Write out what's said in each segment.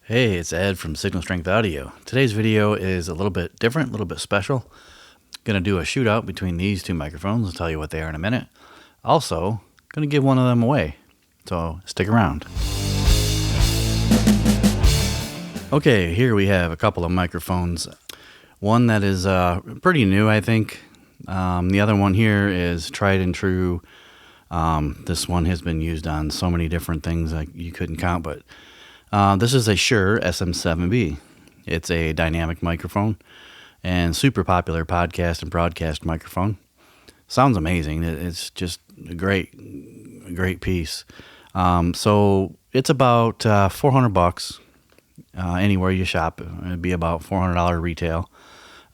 Hey, it's Ed from Signal Strength Audio. Today's video is a little bit different, a little bit special. Gonna do a shootout between these two microphones. I'll tell you what they are in a minute. Also, gonna give one of them away, so stick around. Okay, here we have a couple of microphones. One that is pretty new, I think. The other one here is tried and true. This one has been used on so many different things like you couldn't count, but this is a Shure SM7B. It's a dynamic microphone and super popular podcast and broadcast microphone. Sounds amazing. It's just a great piece. So it's about $400 anywhere you shop. It'd be about $400 retail.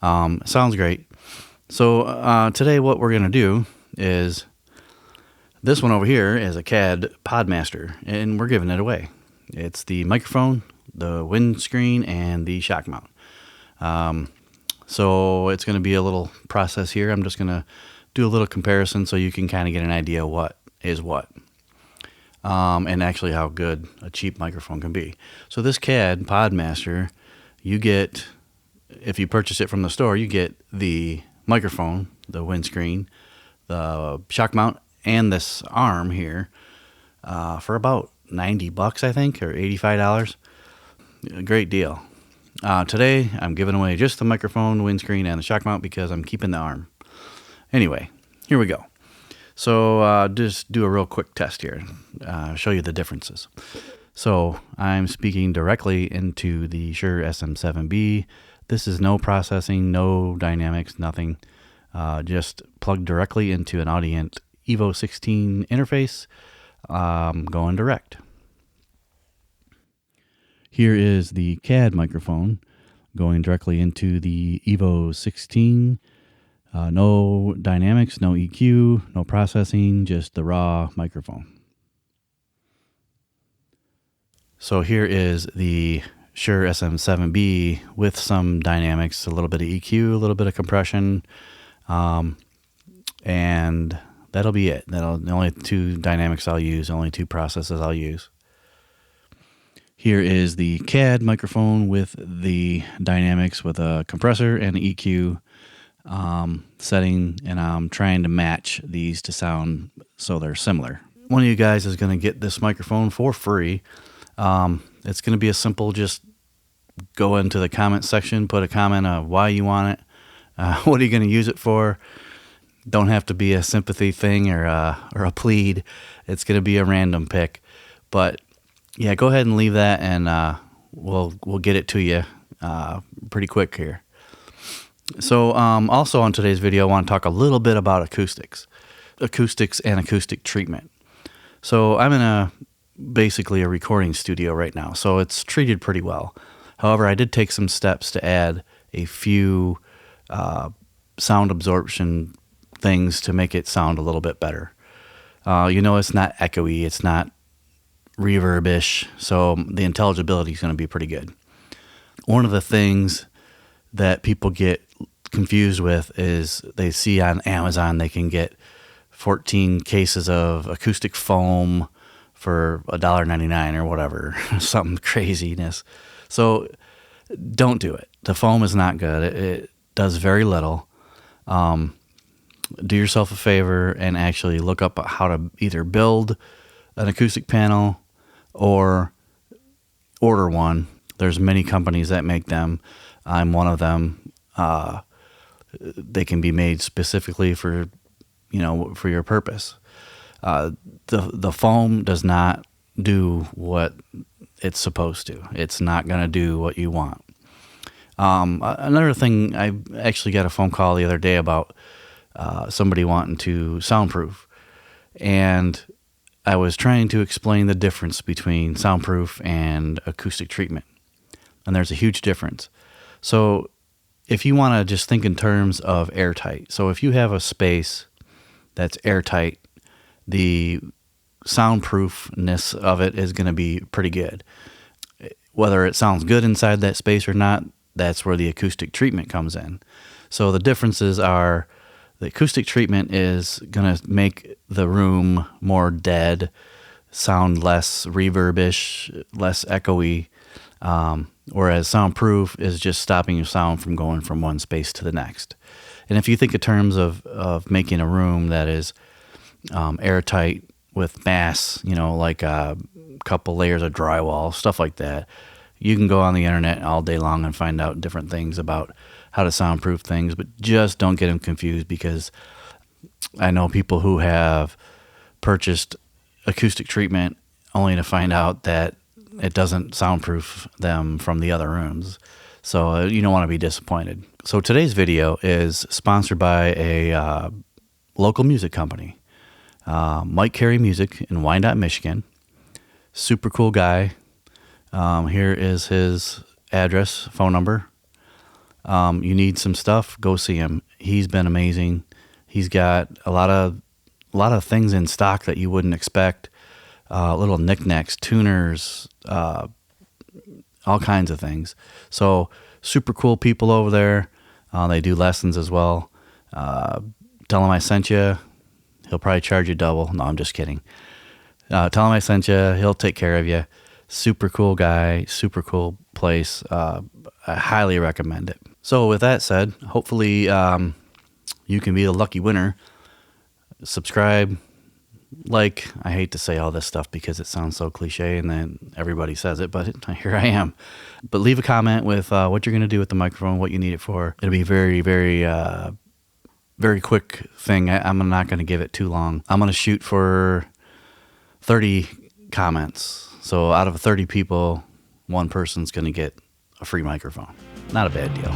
Sounds great. So today what we're going to do is this one over here is a CAD Podmaster, and we're giving it away. It's the microphone, the windscreen, and the shock mount. So it's going to be a little process here. I'm just going to do a little comparison so you can kind of get an idea what is what. And actually how good a cheap microphone can be. So this CAD Podmaster, you get, if you purchase it from the store, you get the microphone, the windscreen, the shock mount, and this arm here for about $90, I think, or $85. A great deal. Today, I'm giving away just the microphone, windscreen, and the shock mount because I'm keeping the arm. Anyway, here we go. So just do a real quick test here. Show you the differences. So I'm speaking directly into the Shure SM7B. This is no processing, no dynamics, nothing. Just plugged directly into an Audient Evo 16 interface. Going direct. Here is the CAD microphone going directly into the Evo 16. No dynamics, no EQ, no processing, just the raw microphone. So here is the Shure SM7B with some dynamics, a little bit of EQ, a little bit of compression, and that'll be it. The only two dynamics I'll use, only two processes I'll use. Here is the CAD microphone with the dynamics with a compressor and an EQ setting, and I'm trying to match these to sound so they're similar. One of you guys is going to get this microphone for free. It's going to be a simple, just go into the comment section, put a comment of why you want it, what are you going to use it for. Don't have to be a sympathy thing or a plead. It's going to be a random pick. But yeah, go ahead and leave that, and we'll get it to you pretty quick here. So also on today's video, I want to talk a little bit about acoustics and acoustic treatment. So I'm in basically a recording studio right now, so it's treated pretty well. However, I did take some steps to add a few sound absorption things to make it sound a little bit better. It's not echoey, it's not reverb-ish, so the intelligibility is going to be pretty good. One of the things that people get confused with is they see on Amazon they can get 14 cases of acoustic foam for $1.99 or whatever, something craziness. So don't do it. The foam is not good. It does very little. Do yourself a favor and actually look up how to either build an acoustic panel or order one. There's many companies that make them. I'm one of them. They can be made specifically for your purpose. The foam does not do what it's supposed to. It's not going to do what you want. Another thing, I actually got a phone call the other day about somebody wanting to soundproof, and I was trying to explain the difference between soundproof and acoustic treatment, and there's a huge difference. So if you want to just think in terms of airtight, so if you have a space that's airtight, the soundproofness of it is going to be pretty good. Whether it sounds good inside that space or not, that's where the acoustic treatment comes in. So the differences are the acoustic treatment is going to make the room more dead, sound less reverb-ish, less echoey, Whereas soundproof is just stopping your sound from going from one space to the next. And if you think in terms of making a room that is airtight with mass, like a couple layers of drywall, stuff like that, you can go on the internet all day long and find out different things about how to soundproof things, but just don't get them confused, because I know people who have purchased acoustic treatment only to find out that it doesn't soundproof them from the other rooms. So you don't want to be disappointed. So today's video is sponsored by a local music company, Carey Music in Wyandotte, Michigan. Super cool guy. Here is his address, phone number. You need some stuff, go see him. He's been amazing. He's got a lot of things in stock that you wouldn't expect. Little knickknacks, tuners, all kinds of things. So super cool people over there. They do lessons as well. Tell him I sent you. He'll probably charge you double. No, I'm just kidding. Tell him I sent you. He'll take care of you. Super cool guy, super cool place. I highly recommend it. So with that said, hopefully you can be the lucky winner. Subscribe, like, I hate to say all this stuff because it sounds so cliche and then everybody says it, but here I am. But leave a comment with what you're going to do with the microphone, what you need it for. It'll be very, very, very quick thing. I'm not going to give it too long. I'm going to shoot for 30 comments. So out of 30 people, one person's going to get a free microphone. Not a bad deal.